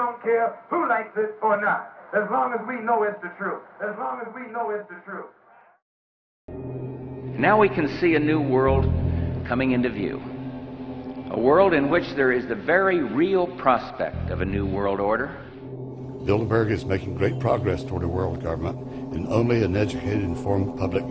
don't care who likes it or not, as long as we know it's the truth. As long as we know it's the truth. Now we can see a new world coming into view. A world in which there is the very real prospect of a new world order. Bilderberg is making great progress toward a world government, and only an educated, informed public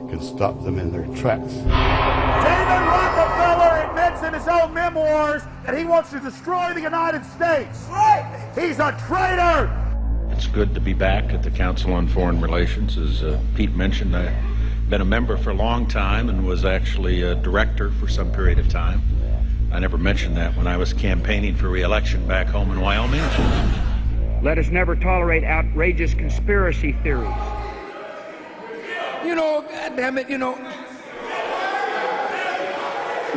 can stop them in their tracks. David Rockefeller admits in his own memoirs that he wants to destroy the United States. Right. He's a traitor. It's good to be back at the Council on Foreign Relations. As Pete mentioned, I've been a member for a long time and was actually a director for some period of time. I never mentioned that when I was campaigning for re-election back home in Wyoming. Let us never tolerate outrageous conspiracy theories. You know, goddammit, you know,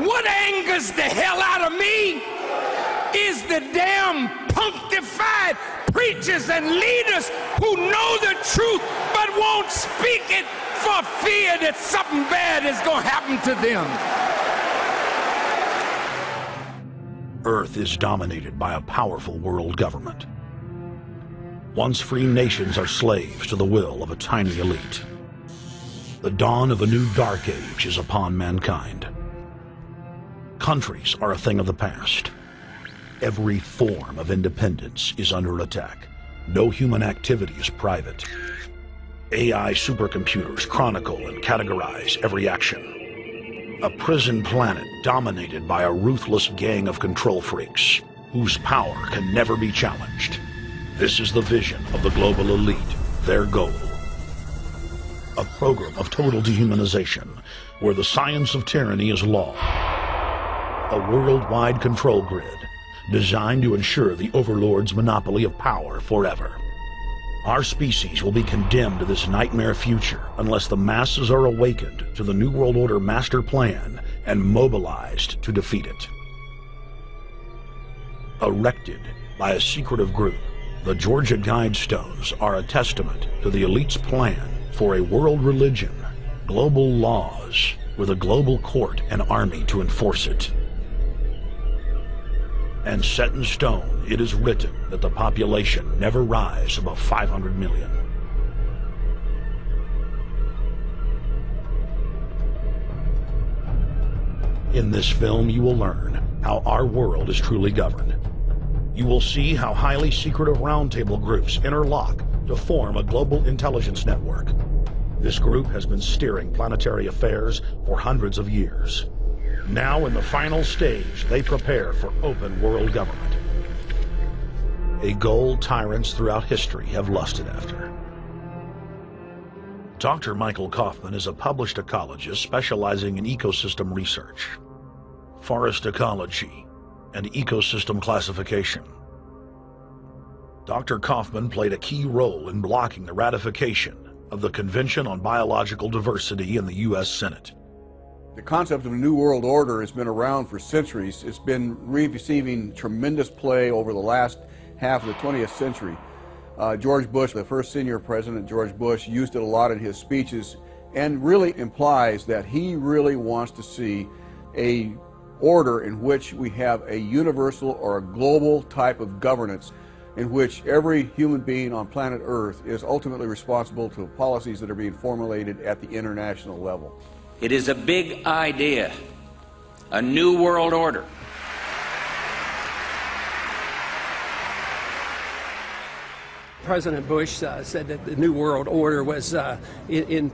what angers the hell out of me is the damn punctified preachers and leaders who know the truth but won't speak it for fear that something bad is going to happen to them. Earth is dominated by a powerful world government. Once free nations are slaves to the will of a tiny elite. The dawn of a new dark age is upon mankind. Countries are a thing of the past. Every form of independence is under attack. No human activity is private. AI supercomputers chronicle and categorize every action. A prison planet dominated by a ruthless gang of control freaks whose power can never be challenged. This is the vision of the global elite, their goal. A program of total dehumanization where the science of tyranny is law. A worldwide control grid designed to ensure the overlord's monopoly of power forever. Our species will be condemned to this nightmare future unless the masses are awakened to the New World Order master plan and mobilized to defeat it. Erected by a secretive group, the Georgia Guidestones are a testament to the elite's plan for a world religion, global laws, with a global court and army to enforce it. And set in stone, it is written that the population never rise above 500 million. In this film, you will learn how our world is truly governed. You will see how highly secretive roundtable groups interlock to form a global intelligence network. This group has been steering planetary affairs for hundreds of years. Now, in the final stage, they prepare for open world government. A goal tyrants throughout history have lusted after. Dr. Michael Kaufman is a published ecologist specializing in ecosystem research, forest ecology, and ecosystem classification. Dr. Kaufman played a key role in blocking the ratification of the Convention on Biological Diversity in the U.S. Senate. The concept of a New World Order has been around for centuries. It's been receiving tremendous play over the last half of the 20th century. George Bush, the first senior president, George Bush, used it a lot in his speeches and really implies that he really wants to see a order in which we have a universal or a global type of governance in which every human being on planet Earth is ultimately responsible to policies that are being formulated at the international level. It is a big idea, a new world order. President Bush said that the New World Order was in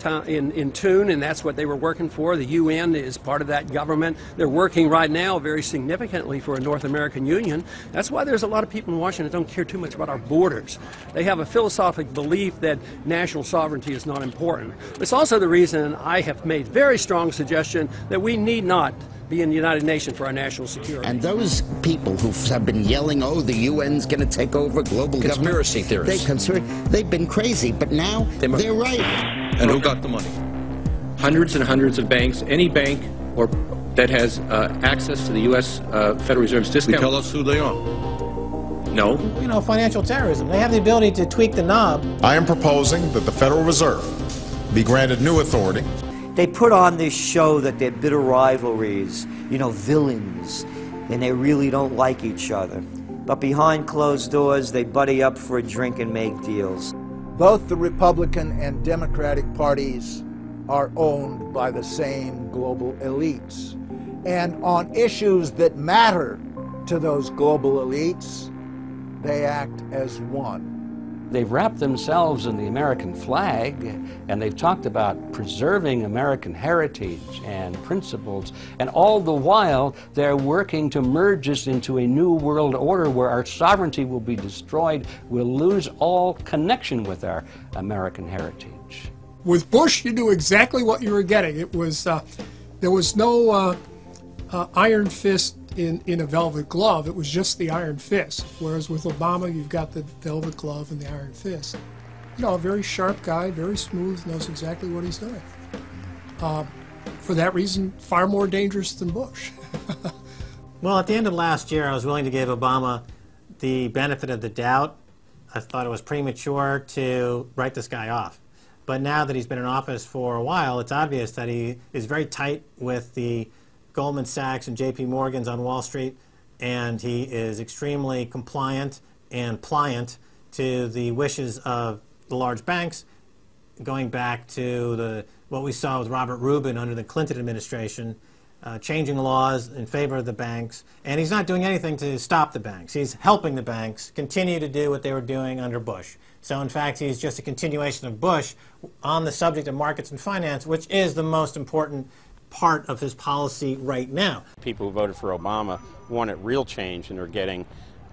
tune, and that's what they were working for. The UN is part of that government. They're working right now very significantly for a North American Union. That's why there's a lot of people in Washington that don't care too much about our borders. They have a philosophical belief that national sovereignty is not important. It's also the reason I have made very strong suggestion that we need not be in the United Nations for our national security. And those people who have been yelling, oh, the UN's going to take over global Conspiracy government. theorists. They've been crazy, but now they're right. And who got the money? Hundreds and hundreds of banks. Any bank or that has access to the U.S. Federal Reserve's discount. Tell us who they are. No. You know, financial terrorism. They have the ability to tweak the knob. I am proposing that the Federal Reserve be granted new authority. They put on this show that they're bitter rivalries, you know, villains, and they really don't like each other. but behind closed doors, they buddy up for a drink and make deals. Both the Republican and Democratic parties are owned by the same global elites. And on issues that matter to those global elites, they act as one. They've wrapped themselves in the American flag, and they've talked about preserving American heritage and principles, and all the while they're working to merge us into a new world order where our sovereignty will be destroyed. We'll lose all connection with our American heritage. With Bush, you knew exactly what you were getting. It was there was no iron fist in a velvet glove. It was just the iron fist. Whereas with Obama, you've got the velvet glove and the iron fist. You know, a very sharp guy, very smooth, knows exactly what he's doing. For that reason, far more dangerous than Bush. Well, at the end of last year, I was willing to give Obama the benefit of the doubt. I thought it was premature to write this guy off. But now that he's been in office for a while, it's obvious that he is very tight with the Goldman Sachs and JP Morgans on Wall Street, and he is extremely compliant and pliant to the wishes of the large banks, going back to what we saw with Robert Rubin under the Clinton administration, changing laws in favor of the banks. And he's not doing anything to stop the banks. He's helping the banks continue to do what they were doing under Bush. So in fact, he's just a continuation of Bush on the subject of markets and finance, which is the most important part of his policy right now. People who voted for Obama wanted real change, and they're getting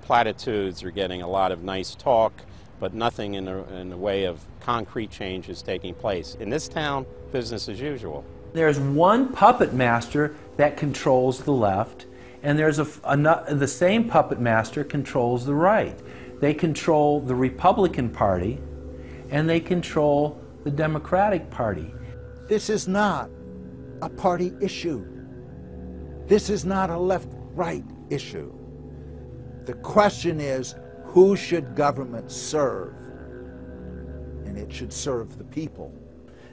platitudes, they're getting a lot of nice talk, but nothing in the way of concrete change is taking place. In this town, business as usual. There's one puppet master that controls the left, and there's the same puppet master controls the right. They control the Republican Party, and they control the Democratic Party. This is not a party issue. This is not a left-right issue. The question is, who should government serve? And it should serve the people.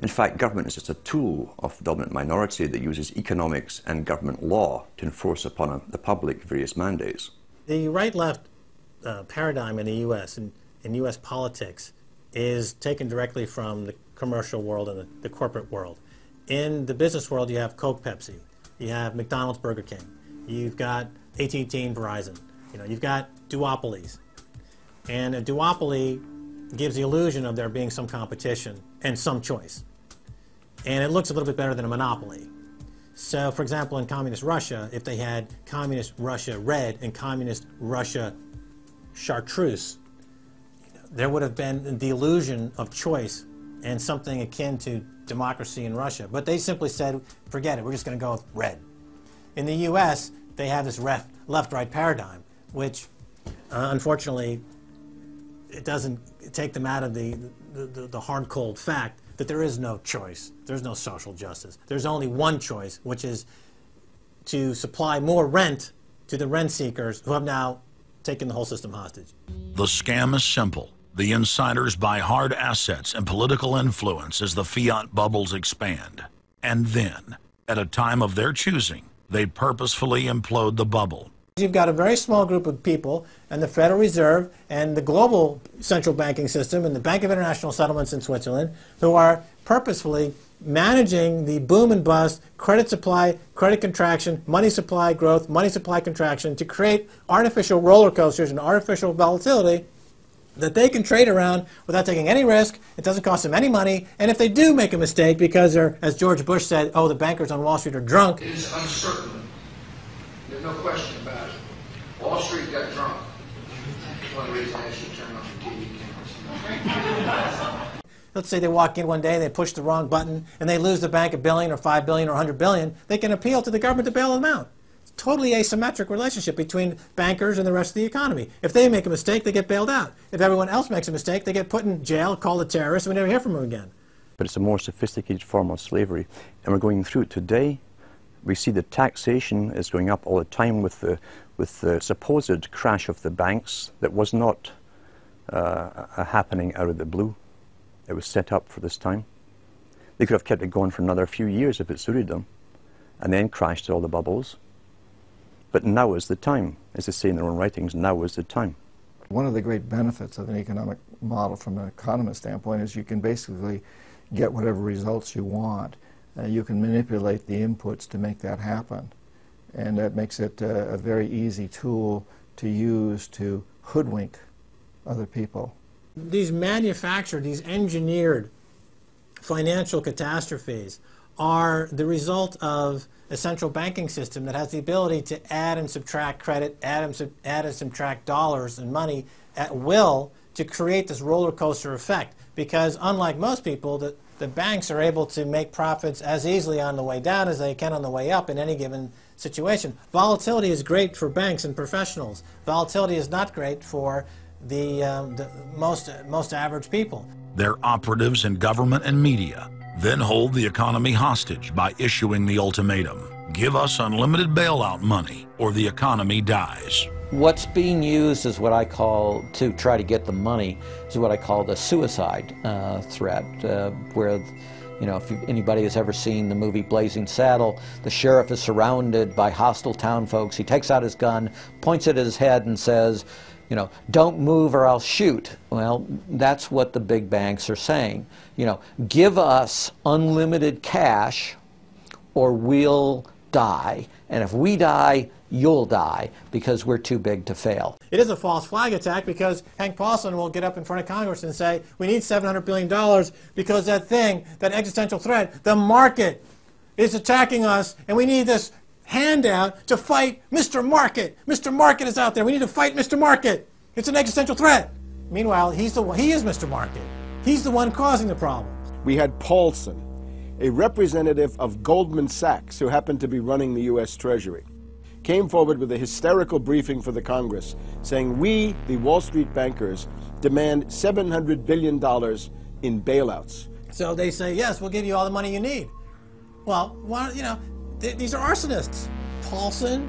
In fact, government is just a tool of the dominant minority that uses economics and government law to enforce upon the public various mandates. The right-left paradigm in the U.S. and in U.S. politics is taken directly from the commercial world and the corporate world. In the business world, you have Coke, Pepsi. You have McDonald's, Burger King. You've got AT&T and Verizon. You know, you've got duopolies. And a duopoly gives the illusion of there being some competition and some choice. And it looks a little bit better than a monopoly. So, for example, in Communist Russia, if they had Communist Russia Red and Communist Russia Chartreuse, there would have been the illusion of choice and something akin to democracy in Russia. But they simply said, forget it, we're just going to go with red. In the U.S., they have this left-right paradigm, which unfortunately, it doesn't take them out of the hard, cold fact that there is no choice. There's no social justice. There's only one choice, which is to supply more rent to the rent seekers who have now taken the whole system hostage. The scam is simple. The insiders buy hard assets and political influence as the fiat bubbles expand. And then, at a time of their choosing, they purposefully implode the bubble. You've got a very small group of people, and the Federal Reserve and the global central banking system and the Bank of International Settlements in Switzerland, who are purposefully managing the boom and bust, credit supply, credit contraction, money supply growth, money supply contraction to create artificial roller coasters and artificial volatility that they can trade around without taking any risk. It doesn't cost them any money. And if they do make a mistake because they're, as George Bush said, oh, the bankers on Wall Street are drunk. It is uncertain. There's no question about it. Wall Street got drunk. That's one reason I should turn off the TV cameras. Let's say they walk in one day, they push the wrong button, and they lose the bank $1 billion or $5 billion or $100 billion. They can appeal to the government to bail them out. Totally asymmetric relationship between bankers and the rest of the economy. If they make a mistake, they get bailed out. If everyone else makes a mistake, they get put in jail, called a terrorist, and we never hear from them again. But it's a more sophisticated form of slavery, and we're going through it today. We see the taxation is going up all the time with the supposed crash of the banks that was not happening out of the blue. It was set up for this time. They could have kept it going for another few years if it suited them, and then crashed all the bubbles. But now is the time. As they say in their own writings, now is the time. One of the great benefits of an economic model from an economist standpoint is you can basically get whatever results you want. You can manipulate the inputs to make that happen. And that makes it a very easy tool to use to hoodwink other people. These manufactured, these engineered financial catastrophes are the result of a central banking system that has the ability to add and subtract credit, add and subtract dollars and money at will to create this roller coaster effect. Because unlike most people, the banks are able to make profits as easily on the way down as they can on the way up in any given situation. Volatility is great for banks and professionals. Volatility is not great for the most average people. Their operatives in government and media then hold the economy hostage by issuing the ultimatum: give us unlimited bailout money or the economy dies. What's being used is what I call, to try to get the money, is what I call the suicide threat, where, you know, if anybody has ever seen the movie Blazing Saddle, the sheriff is surrounded by hostile town folks. He takes out his gun, points it at his head and says, you know, don't move or I'll shoot. Well, that's what the big banks are saying. You know, give us unlimited cash or we'll die. And if we die, you'll die because we're too big to fail. It is a false flag attack because Hank Paulson will get up in front of Congress and say, we need $700 billion because that thing, that existential threat, the market is attacking us and we need this handout to fight Mr. Market. Mr. Market is out there. We need to fight Mr. Market. It's an existential threat. Meanwhile, he is Mr. Market. He's the one causing the problems. We had Paulson, a representative of Goldman Sachs who happened to be running the U.S. Treasury, came forward with a hysterical briefing for the Congress saying, we, the Wall Street bankers, demand $700 billion in bailouts. So they say, yes, we'll give you all the money you need. Well, you know, these are arsonists. Paulson,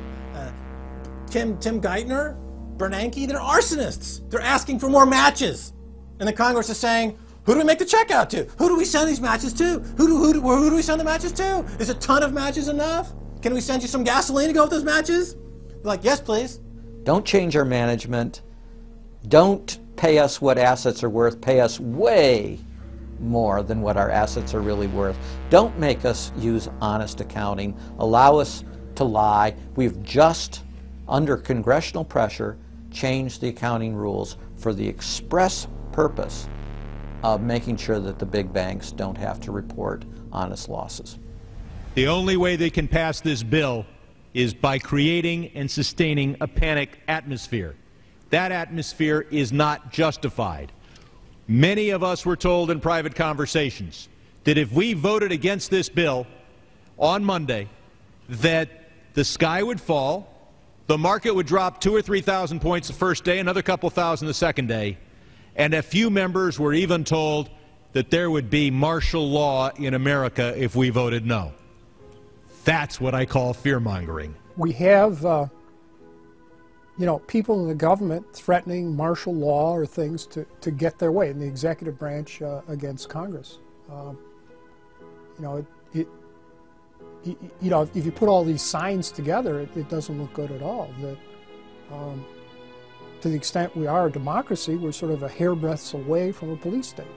Tim Geithner, Bernanke, they're arsonists. They're asking for more matches. And the Congress is saying, who do we make the check out to? Who do we send these matches to? Who do we send the matches to? Is a ton of matches enough? Can we send you some gasoline to go with those matches? They're like, yes, please. Don't change our management. Don't pay us what assets are worth. Pay us way more than what our assets are really worth. Don't make us use honest accounting. Allow us to lie. We've just, under congressional pressure, changed the accounting rules for the express purpose of making sure that the big banks don't have to report honest losses. The only way they can pass this bill is by creating and sustaining a panic atmosphere. That atmosphere is not justified. Many of us were told in private conversations that if we voted against this bill on Monday, that the sky would fall, the market would drop 2,000 or 3,000 points the first day, another couple thousand the second day, and a few members were even told that there would be martial law in America if we voted no. That's what I call fear-mongering. We have, you know, people in the government threatening martial law or things to get their way in the executive branch against Congress. You know, you know, if you put all these signs together, it doesn't look good at all. That, to the extent we are a democracy, we're sort of a hairbreadth away from a police state.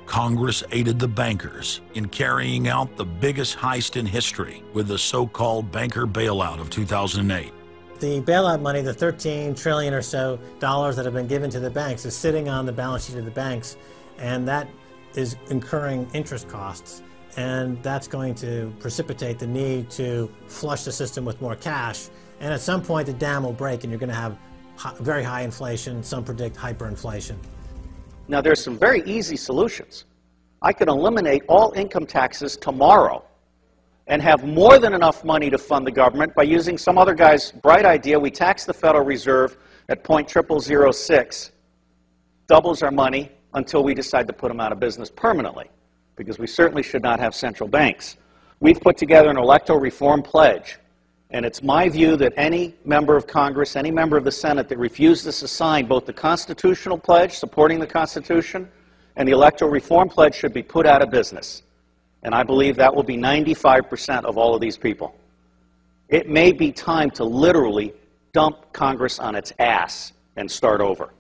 Congress aided the bankers in carrying out the biggest heist in history with the so-called banker bailout of 2008. The bailout money, the $13 trillion or so dollars that have been given to the banks, is sitting on the balance sheet of the banks, and that is incurring interest costs. And that's going to precipitate the need to flush the system with more cash. And at some point, the dam will break, and you're going to have very high inflation. Some predict hyperinflation. Now, there's some very easy solutions. I could eliminate all income taxes tomorrow and have more than enough money to fund the government by using some other guy's bright idea. We tax the Federal Reserve at 0.0006, doubles our money until we decide to put them out of business permanently, because we certainly should not have central banks. We've put together an electoral reform pledge, and it's my view that any member of Congress, any member of the Senate that refuses to sign both the constitutional pledge supporting the Constitution and the electoral reform pledge should be put out of business. And I believe that will be 95% of all of these people. It may be time to literally dump Congress on its ass and start over.